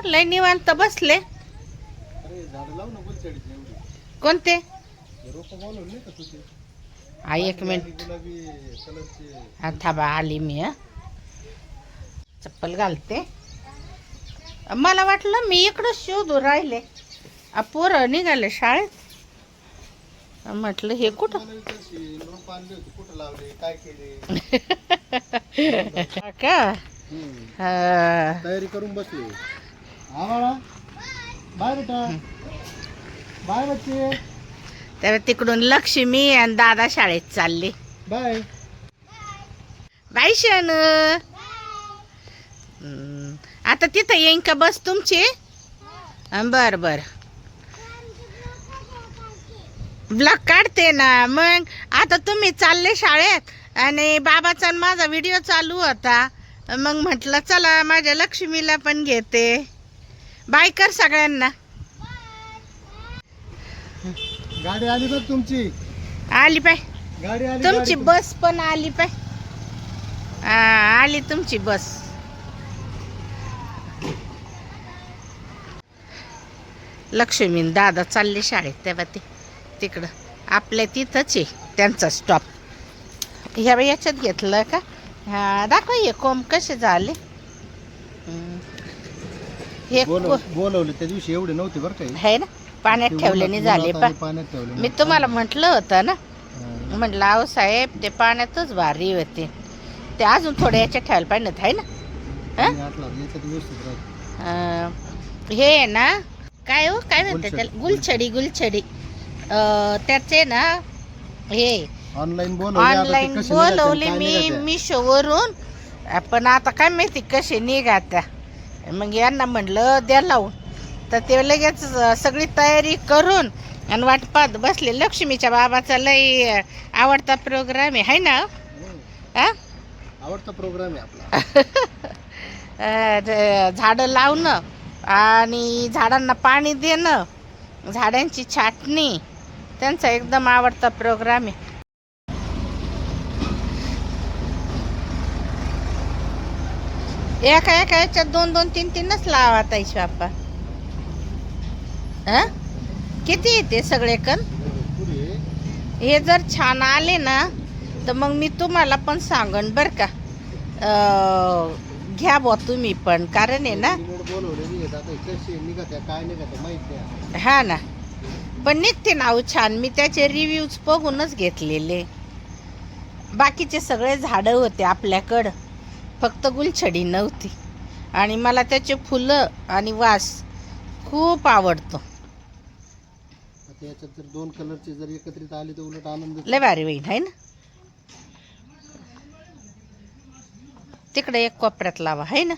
लय निवांत बसले. कोणते हा एक मिनिट थांबा आली मी. चप्पल घालते. मला वाटलं मी इकडं शोधू राहिले. पोरं निघाले शाळेत. म्हटलं हे कुठं का तयारी करून बसले. बाय बेटा बाय बच्चे. तर तिकडून लक्ष्मी आणि दादा शाळेत चालले. बाय बाय शन. आता तिथं येईन का बस तुमची? बर बर ब्लॉग काढते ना. मग आता तुम्ही चालले शाळेत आणि बाबाचा आणि माझा व्हिडिओ चालू होता. मग म्हटलं चला माझ्या लक्ष्मीला पण घेते. बाय कर सगळ्यांना. गाडी आली बघ तुमची. आली पाय गाडी आली. तुमची बस पण आली पाय. आली तुमची बस. लक्ष्मी दादा चालले शाळेत. तेव्हा ते तिकडं आपल्या तिथंच आहे त्यांचा स्टॉप. ह्या याच्यात घेतलं का? हा दाखव हे कोंब कसे झाले. हे बोलवले त्या दिवशी एवढे नव्हते बरं काही. आहे ना पाण्यात ठेवल्याने झाले. पाण्यात ठेवले. मी तुम्हाला म्हटलं होतं ना. म्हटलं अहो साहेब ते पाण्यातच भारी होते. ते अजून थोडे याच्यात ठेवायला पाहिजे आहे ना. हे आहे ना काय हो काय म्हणतात त्याला? गुलछडी. गुलछडी त्याचे ना हे ऑनलाईन बोलवले मी मिशोवरून. पण आता काय माहिती कसे निघात्या. मग यांना म्हटलं द्या लावून. तर ते लगेच सगळी तयारी करून आणि वाट पाहत बसले. लक्ष्मीच्या बाबाचा लय आवडता प्रोग्राम आहे ना. आवडता प्रोग्राम आहे आपला. झाडं लावणं आणि झाडांना पाणी देणं, झाडांची छाटणी त्यांचा एकदम आवडता प्रोग्राम आहे. एका एका याच्यात 2-2, 3-3च लावा ताईशी बाप्पा. किती येते सगळे कण. हे जर छान आले ना तर मग मी तुम्हाला पण सांगन बर का. घ्या बुवा तुम्ही पण. कारण आहे ना हा ना पण निघते ना छान. मी त्याचे रिव्ह्यूज बघूनच घेतलेले. बाकीचे सगळे झाडं होते आपल्याकडं. फक्त गुलछडी नव्हती. आणि मला त्याचे फुलं आणि वास खूप आवडतो. याच्यात जर 2 कलरचे जर एकत्रित आले तर उलट आनंद लय भारी होईल आहे ना. तिकडे एक कोपऱ्यात लावा आहे ना.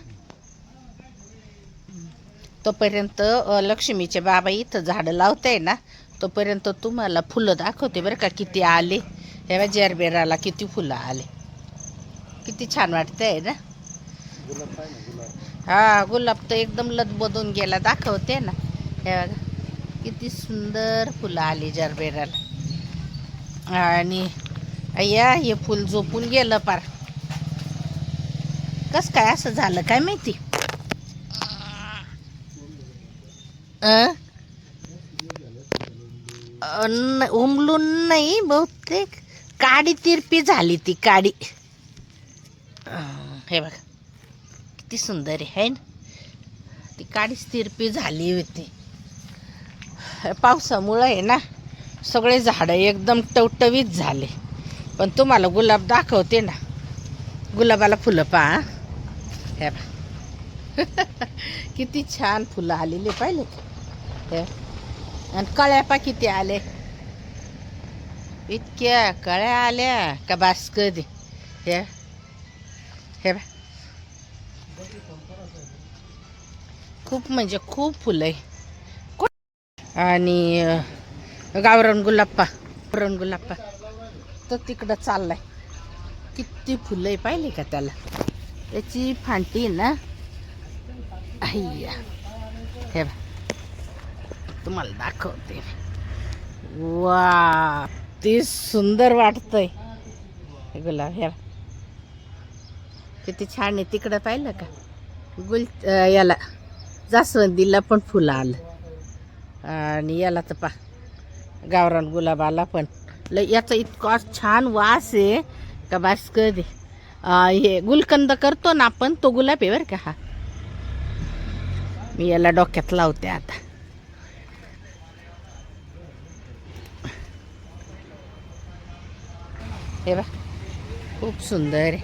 तोपर्यंत लक्ष्मीचे बाबा इथं झाडं लावताय ना. तोपर्यंत तुम्हाला फुलं दाखवते बरं का किती आले. ह्या जरबेराला किती फुलं आले. किती छान वाटतंय ना. हा गुलाब तर एकदम लदबदून गेला. दाखवते ना. हे बघा किती सुंदर फुलं आली जरबेराला. आणि अय्या हे फुल झोपून गेलं पार. कस काय असं झालं काय माहिती. उमलून नाही बहुतेक काडी तिरपी झाली ती काडी. हे बघा किती सुंदर आहे ना. ती काडीच तिरपी झाली होती. पावसामुळं आहे ना सगळे झाडं एकदम टवटवीत झाले. पण तुम्हाला गुलाब दाखवते ना. गुलाबाला फुलं पहा. हे बघा किती छान फुलं आलेले पाहिले का. आणि कळ्या पा किती आले. इतक्या कळ्या आल्या का बास कधी. हे हे बघ खूप म्हणजे खूप फुलं आहे. आणि गावरान गुलाब तर तिकडं चाललाय. किती फुलं आहे पाहिले का त्याला. त्याची फांटी ना हे तुम्हाला दाखवते. वा ते सुंदर वाटतंय गुलाब. हे किती छान आहे. तिकडं पाहिलं का याला जास्वंदीला पण फुलं आलं आणि याला तर पा गावरान गुलाबाला पण याचा इतका छान वास आहे का बस कधी हे गुलकंद करतो ना आपण तो गुलाब आहे बरं का हा. मी याला डोक्यात लावते आता. हे बा खूप सुंदर आहे.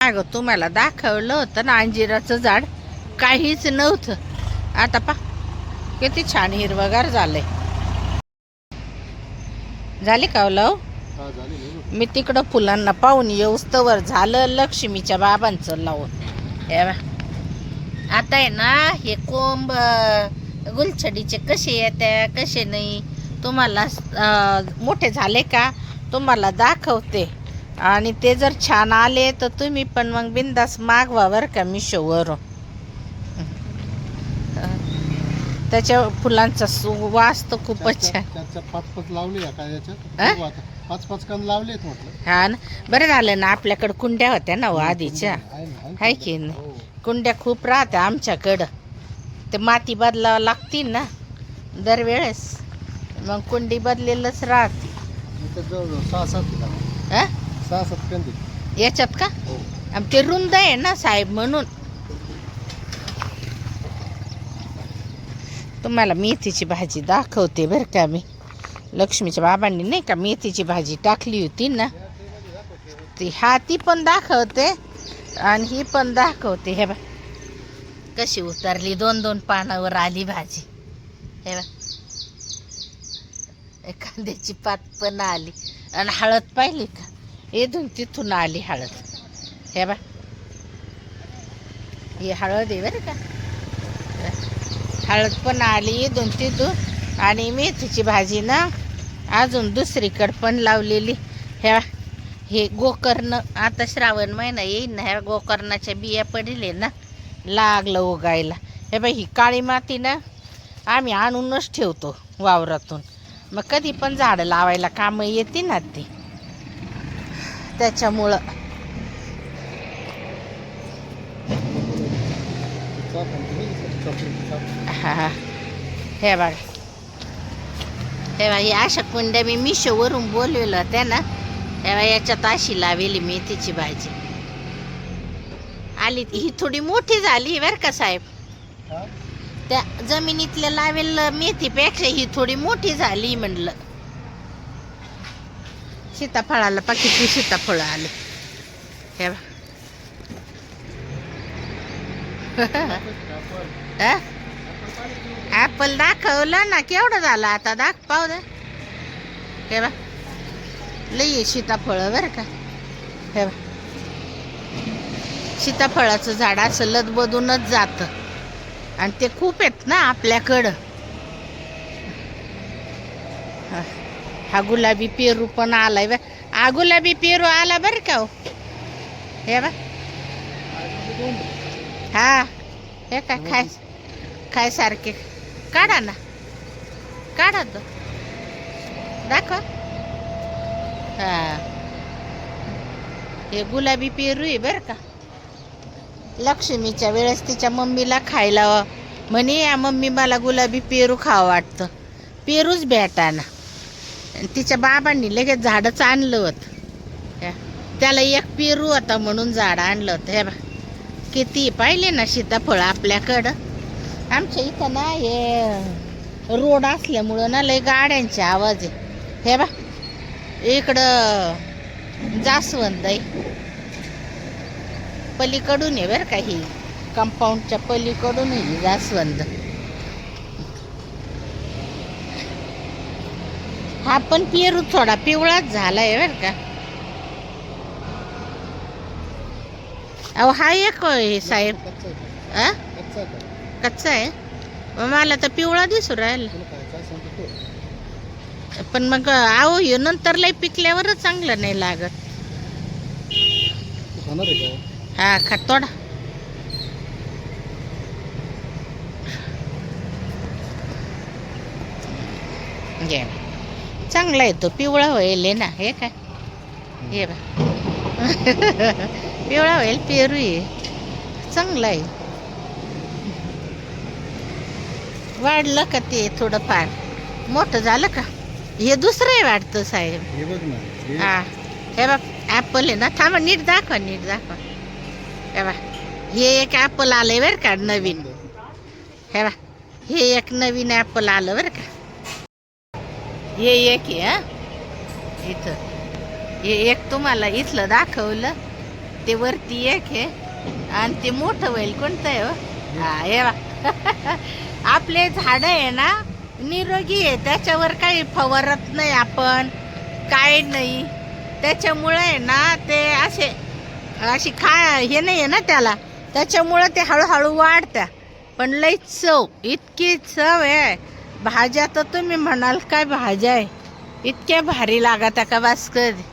अगं तुम्हाला दाखवलं होतं ना अंजिराचं झाड, काहीच नव्हतं. आता पा किती छान हिरवगार झालंय. झाले का लव? हा झाली ना. मी तिकडं फुलांना पाहून येऊस्तवर झालं लक्ष्मीच्या बाबांचं लावून. हे बा आता आहे ना हे कोंब गुलछडीचे कसे येत्या कसे नाही तुम्हाला मोठे झाले का तुम्हाला दाखवते. आणि ते जर छान आले तर तुम्ही पण मग बिंदास मागवा बरं का मिशोवरून. त्याच्या फुलांचा सुवास तर खूपच छान. त्याच्या 5-5 लावले काय याच्यात 5-5 कंद लावलेत म्हटलं. हा ना बरं झालं ना आपल्याकडं कुंड्या होत्या ना आधीच्या आहे की नाही. हो. कुंड्या खूप राहत्या आमच्याकडं. ते माती बदलावं लागती ना दरवेळेस, मग कुंडी बदलेलंच राहते. इथं जवळ 6-7 कंद याच्यात का हो. आणि ते रुंद आहे ना साहेब म्हणून. तुम्हाला मेथीची भाजी दाखवते बरं का मी. लक्ष्मीच्या बाबांनी नाही का मेथीची भाजी टाकली होती ना ती पण दाखवते आणि ही पण दाखवते. हे बा कशी उतरली 2-2 पानावर आली भाजी. हे बा कांद्याची पात पण आली आणि हळद पाहिली का इथून तिथून आली हळद. हे बा ही हळद आहे बरं का. हळद पण आली इथून तिथून आणि मेथीची भाजी ना अजून दुसरीकडं पण लावलेली. हे गोकर्ण आता श्रावण महिना येईल ना ह्या गोकर्णाच्या बिया पडले ना लागलं उगायला. हे बाई ही काळी माती ना आम्ही आणूनच ठेवतो वावरातून, मग कधी पण झाडं लावायला कामं येते ना ती त्याच्यामुळं. हा हे बघा हे बघा ही अशा कुंड्या मी मिशोवरून बोलवलं होत्या ना. हे बघा याच्यात अशी लावेली मेथीची भाजी आली. ही थोडी मोठी झाली बरं का साहेब. त्या जमिनीतल्या लावेल मेथीपेक्षा ही थोडी मोठी झाली म्हणलं. सीताफळाला किती सीताफळ आले. हे बघा ऍपल दाखवलं ना केवढं झालं आता पाहू दे. हे बा लई सीताफळ बरं का. हे बा सीताफळाचं झाड असं लदबदूनच जातं आणि ते खूप आहेत ना आपल्याकडं. हा गुलाबी पेरू पण आलाय. हा गुलाबी पेरू आला बरं का. हो हे बा हा हे काय खाय सारखे काढा ना काढा तो दाखवा. हा हे गुलाबी पेरू आहे बरं का. लक्ष्मीच्या वेळेस तिच्या मम्मीला खायला म्हणे या मम्मी मला गुलाबी पेरू खावं वाटतं. पेरूच भेटाना. तिच्या बाबांनी लगेच झाडच आणलं होतं. त्याला एक पेरू होता म्हणून झाड आणलं होतं. हे बा किती पाहिले ना सीताफळ आपल्याकडं. आमच्या इथं ना हे रोड असल्यामुळं ना लय गाड्यांचे आवाज आहे. हे बा इकडं जास्वंद आहे पलीकडून आहे बरं का. ही कंपाऊंडच्या पलीकडून आहे जास्वंद. हा पण पेरू थोडा पिवळाच झालाय बरं का. अहो हा एक आहे साहेब. कच्चा आहे मला तर पिवळा दिसू राहिला. पण मग अहो हे नंतर लय पिकल्यावर चांगलं नाही लागत. हा खा तोडा. घे चांगला आहे तो पिवळा होईल ना. हे काय हे बा पिवळा होईल पेरू आहे चांगलं आहे. वाढलं का ते थोडंफार मोठं झालं का? हे दुसरं आहे वाटतं साहेब. हे बघ ना हा हे बघ ॲपल आहे ना. थांबा नीट दाखवा नीट दाखवा. हे बघ हे एक ॲपल आलंय बरं का नवीन. हे बघ हे एक नवीन ॲपल आलं बरं का. हे एक आहे हा इथं. हे एक तुम्हाला इथलं दाखवलं ते वरती एक आहे आणि ते मोठं होईल कोणतं आहे हो? हा हे बघ आपले झाड आहे ना निरोगी आहे. त्याच्यावर काही फवारत नाही आपण काय नाही. त्याच्यामुळे आहे ना ते अशी हे नाही आहे ना त्याला. त्याच्यामुळं ते हळूहळू वाढत्या. पण लई चव इतकी चव आहे. भाज्या तर तुम्ही म्हणाल काय भाज्या आहे इतक्या भारी लागत का बस कधी.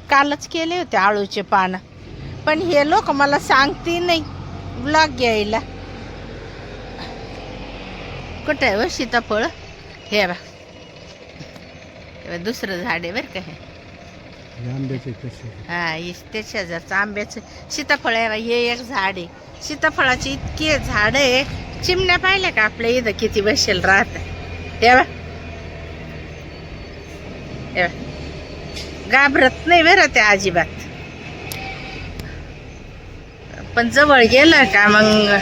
कालच केले होते आळूचे पानं पण हे लोक मला सांगते नाही ब्लॉग घ्यायला. कुठं आहे व सीताफळ? हे बा दुसरं झाड आहे बरं का हे. हा ते शेजारचं आंब्याचं सीताफळ आहे. हे एक झाड आहे सीताफळाचे इतके झाड आहे. चिमण्या पाहिल्या का आपल्या इथं किती बसेल राहत. हे बा घाबरत नाही बरं ते अजिबात. पण जवळ गेलं का मग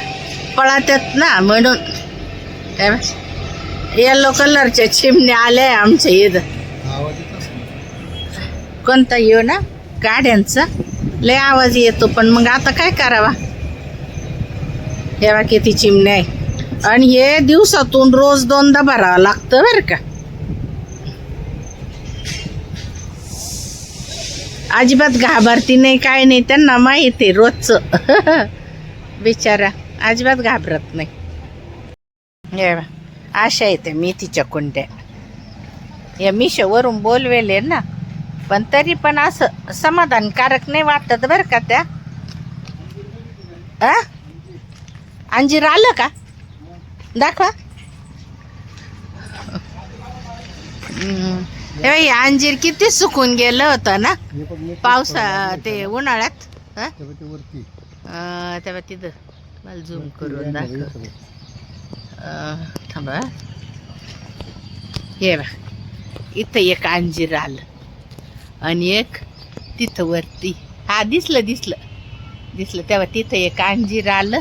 पळतात ना म्हणून. येलो कलरच्या चिमण्या आल्या आमच्या इथं. कोणता येऊ ना गाड्यांचा लय आवाज येतो. पण मग आता काय करावा. हे बा किती चिमण्या आहे आणि हे दिवसातून रोज 2दा भरावं लागतं बरं का. अजिबात घाबरती नाही काय नाही. त्यांना माहिती आहे रोजचं बिचारा अजिबात घाबरत नाही. हे बा अशा येते मेथीच्या कुंड्या. या मिशोवरून बोलवेले ना पण तरी पण असं समाधानकारक नाही वाटत बरं का त्या. अंजीर आलं का दाखवा. हे अंजीर किती सुकून गेलं होतं ना पावसा ते उन्हाळ्यात. तेव्हा तिथं मला झूम करून दाखव. थांबा हे बा इथं एक अंजीर आलं आणि एक तिथं वरती. हा दिसलं तेव्हा तिथं एक अंजीर आलं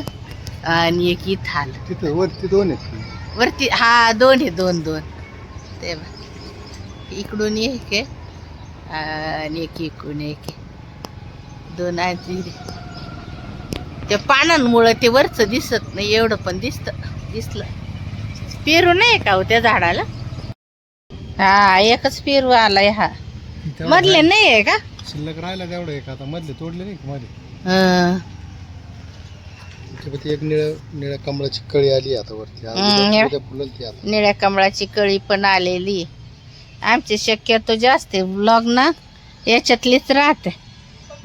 आणि एक इथं आलं. तिथं वरती 2 आहेत. वरती हा 2 आहे 2 ते इकडून एक आहे आणि एक इकडून एक आहे. 2 अंजीर. त्या पानांमुळं ते वरचं दिसत नाही एवढं पण दिसलं. पेरू नाही का हो त्या झाडाला? हा एकच पेरू आलाय. हा मधले नाही आहे का शिल्लक राहिला तेवढं एक. आता मधले तोडले नाही मध्ये. एक निळ्या कमळाची कळी आली आता वरती. निळ्या कमळाची कळी पण आलेली. आमचे शक्यतो जास्त ब्लॉग ना याच्यातलीच राहते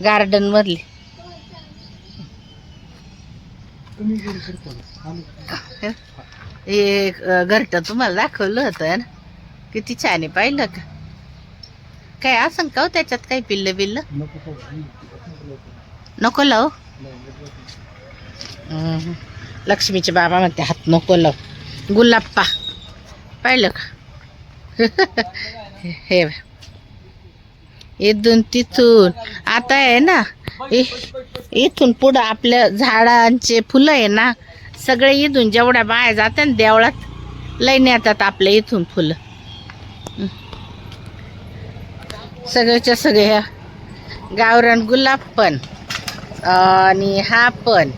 गार्डन मधली. हे घरट तुम्हाला दाखवलं होतं ना किती छान आहे पाहिलं का. काय असं का हो त्याच्यात काही पिल्ल नको लाव. लक्ष्मीचे बाबा म्हणते हात नको लाव. गुलाप्पा पाहिलं का. हे इथून तिथून आता आहे ना इथून पुढं आपल्या झाडांचे फुलं आहे ना सगळे इथून जेवढ्या बाया जातात ना देवळात लई नेतात आपल्या इथून फुलं. सगळ्याच्या सगळ्या गावरान गुलाब पण आणि हा पण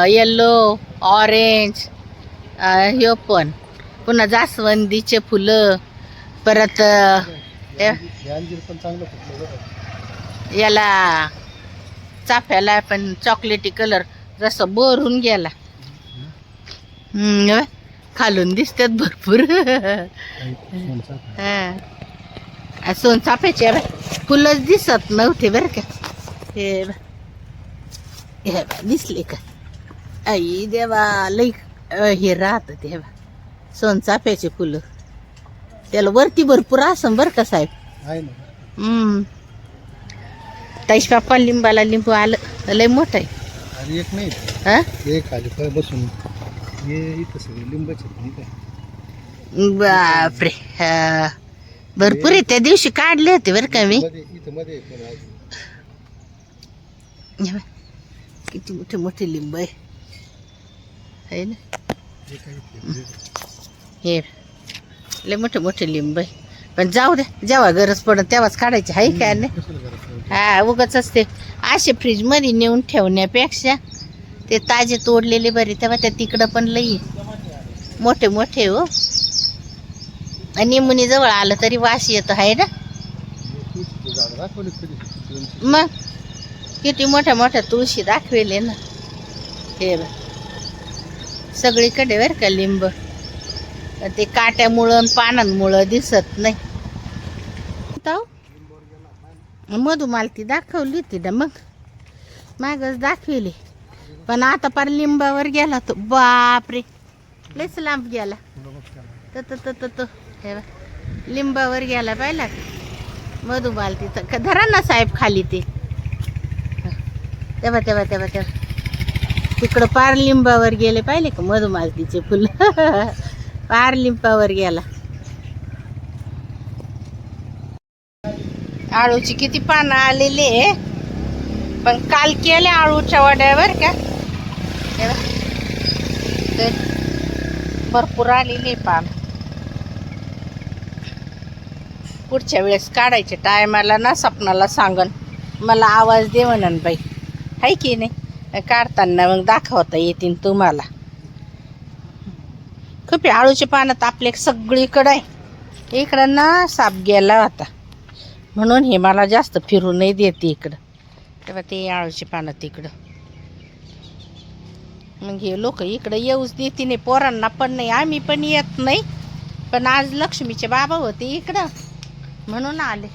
येल्लो ऑरेंज ह्यो पण पुन्हा जास्वंदीचे फुलं परत याला चाफ्याला पण चॉकलेटी कलर जसं भरून गेला. खालून दिसतात भरपूर. सोनचाफ्याचे फुलंच दिसत नव्हते बरं का. हे दिसले का आई देवा लई हे राहत ते सोनचाफ्याचे फुलं. त्याला वरती भरपूर असं बरं का साहेब. ताईश बाप्पा लिंबाला लिंबू आलं लय मोठं आहे. आणि एक नाही हा हे खाली पाय बसून हे इथं सगळे लिंबाचे नाही काय बापरे हा. भरपूर आहे त्या दिवशी काढले होते बरं का मी. मध्ये इथं मध्ये पण आहे. हे बघ, किती मोठे मोठे लिंब आहे है ना. हे काय हे लय मोठे मोठे लिंब आहे. पण जाऊ दे, जेव्हा गरज पडत तेव्हाच काढायचे आहे काय नाही. कशाला करायचं? हा उगाच असते असे फ्रीजमध्ये नेऊन ठेवण्यापेक्षा ते ताजे तोडलेले बरे. तेव्हा त्या तिकडं पण लई मोठे मोठे हो. आणि मुनी जवळ आलं तरी वास येतो आहे ना. तुळशीची झाडं दाखवली कधी दोनशे. मग किती मोठ्या मोठ्या तुळशी दाखवेले ना. हे बघ, सगळीकडे बरं का लिंब. ते काट्यामुळं आणि पानांमुळं दिसत नाही. मधुमालती दाखवली होती ना मग मागच दाखवली. पण आता पार लिंबावर गेला तो. बापरे लयच लांब गेला. तो हे बघ, लिंबावर गेला पाहिला मधुमालतीचा. धरा ना साहेब खाली ते. तेव्हा तेव्हा तेव्हा तेव्हा तिकडं पार लिंबावर गेले पाहिले का मधुमालतीचे फुल. पार लिंबावर गेला. आळूची किती पानं आलेले पण काल केले आळूच्या वड्यावर का. हे बघ, ते भरपूर आलेले पान. पुढच्या वेळेस काढायचे टायमाला ना सपनाला सांगन, मला आवाज दे म्हणन बाई, आहे की नाही. काढताना मग दाखवता येतील तुम्हाला. खूप आळूचे पानं तर आपल्या सगळीकडं आहे. इकडं ना साप गेला होता म्हणून हे मला जास्त फिरू नाही देते इकडं. तेव्हा ते आळूचे पानं तिकडं. मग हे लोक इकडं येऊच देते नाही. पोरांना पण नाही, आम्ही पण येत नाही. पण आज लक्ष्मीचे बाबा होते इकडं म्हणून आले.